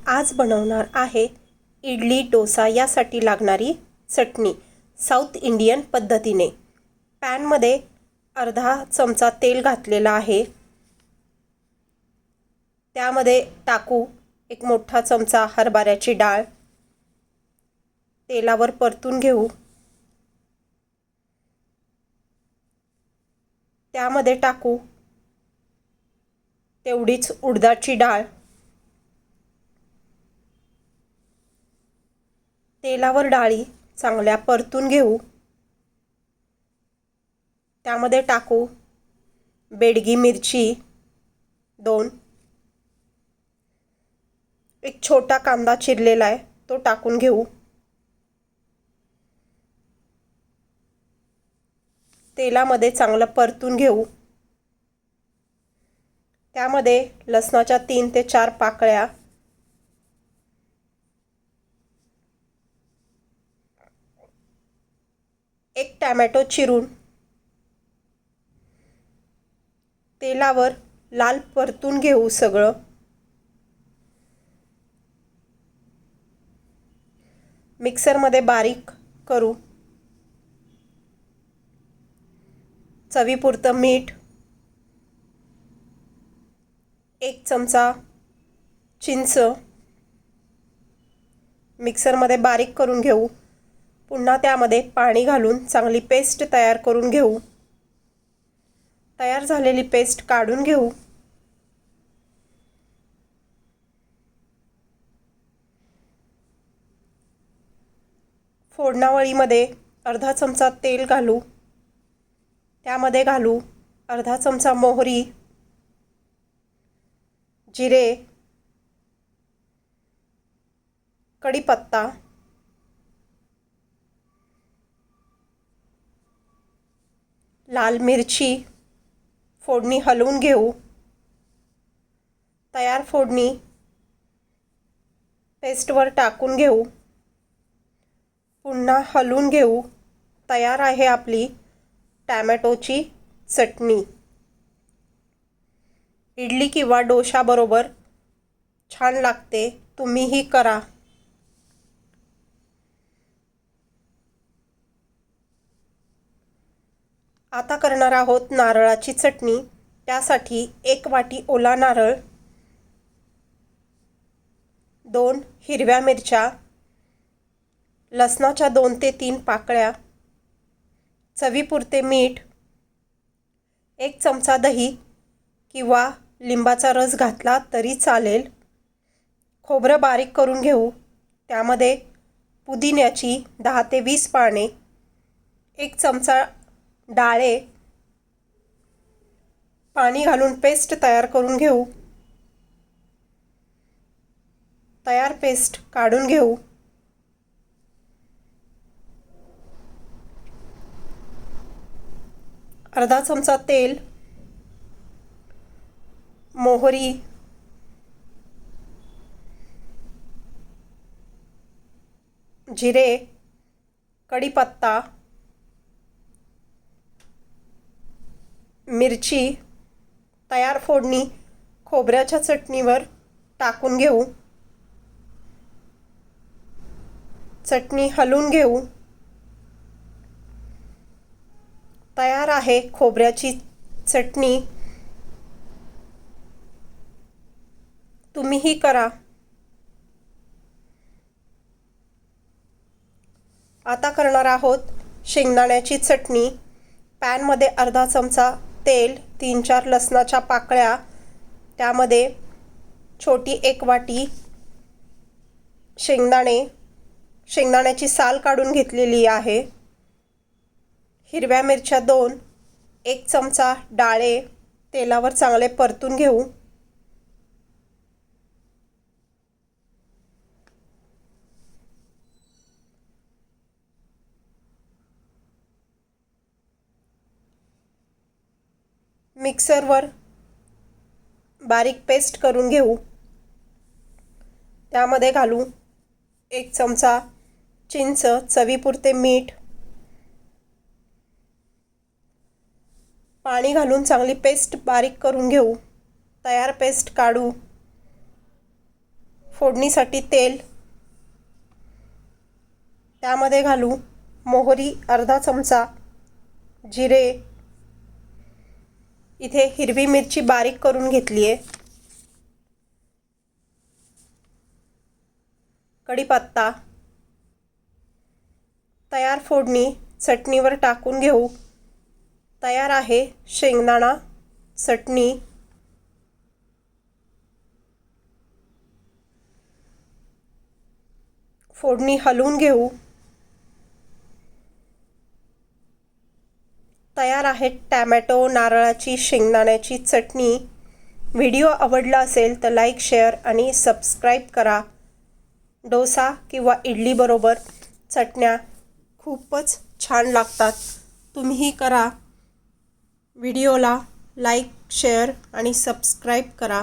आज बनवणार आहे इडली डोसा यासाठी लागणारी चटणी साऊथ इंडियन पद्धतीने। पॅनमध्ये अर्धा चमचा तेल घातलेला आहे। त्यामध्ये टाकू एक मोठा चमचा हरभऱ्याची डाळ। तेलावर परतून घेऊ। त्यामध्ये टाकू तेवढीच उडदाची डाळ। तेलावर डाळी चांगल्या परतून घेऊ। त्यामध्ये टाकू बेडगी मिरची 2, एक छोटा कांदा चिरलेला आहे तो टाकून घेऊ। तेलामध्ये चांगलं परतून घेऊ। त्यामध्ये लसणाच्या 3 ते 4 पाकळ्या, एक टोमॅटो चिरून तेलावर लाल परतून घेऊ सगळं। मिक्सरमध्ये बारीक करू। चवीपुरतं मीठ, 1 चमचा चिंच मिक्सरमध्ये बारीक करून घेऊ। पुन्हा त्यामध्ये पाणी घालून चांगली पेस्ट तयार करून घेऊ। तयार झालेली पेस्ट काढून घेऊ। फोडणावळीमध्ये अर्धा चमचा तेल घालू। त्यामध्ये घालू अर्धा चमचा मोहरी, जिरे, कढीपत्ता, लाल मिरची। फोडणी हलवून घेऊ। तयार फोडणी पेस्टवर टाकून घेऊ। पुन्हा हलवून घेऊ। तयार आहे आपली टोमॅटोची चटणी। इडली किंवा डोशा बरोबर छान लागते, तुम्हीही करा। आता करणार आहोत नारळाची चटणी। त्यासाठी 1 वाटी ओला नारळ, 2 हिरव्या मिरच्या, लसणाच्या 2 ते 3 पाकळ्या, चवीपुरते मीठ, 1 चमचा दही किंवा लिंबाचा रस घातला तरी चालेल। खोबरं बारीक करून घेऊ। त्यामध्ये पुदिन्याची 10 ते 20 पाने, 1 चमचा डाळे, पाणी घालून पेस्ट तयार करून घेऊ। तयार पेस्ट काढून घेऊ। अर्धा चमचा तेल, मोहरी, जिरे, कढीपत्ता, मिरची। तयार फोडणी खोबऱ्याच्या चटणीवर टाकून घेऊ। चटणी हलवून घेऊ। तयार आहे खोबऱ्याची चटणी, तुम्हीही करा। आता करणार आहोत शेंगदाण्याची चटणी। पॅनमध्ये अर्धा चमचा तेल, 3-4 लसणाच्या पाकळ्या, त्यामध्ये छोटी 1 वाटी शेंगदाण्याची साल काढून घेतलेली आहे, हिरव्या मिरच्या 2, 1 चमचा डाळे तेलावर चांगले परतून घेऊ। मिक्सरवर बारीक पेस्ट करून घेऊ। त्यामध्ये घालू 1 चमचा चिंच, चवीपुरते मीठ, पाणी घालून चांगली पेस्ट बारीक करून घेऊ। तयार पेस्ट काढू। फोडणीसाठी तेल, त्यामध्ये घालू मोहरी अर्धा चमचा, जिरे, इथे हिरवी मिरची बारीक करून घेतली आहे, कढीपत्ता, तयार फोडणी चटणीवर टाकून घेऊ। तयार आहे शेंगदाणा चटणी। फोडणी हलवून घेऊ। तयार आहे टॅमॅटो नारळाची शेंगदाण्याची चटणी। व्हिडिओ आवडला असेल तर लाईक, शेअर आणि सबस्क्राईब करा। डोसा किंवा इडली बरोबर चटण्या खूपच छान लागतात, तुम्हीही करा। व्हिडिओला लाईक, शेअर आणि सबस्क्राईब करा।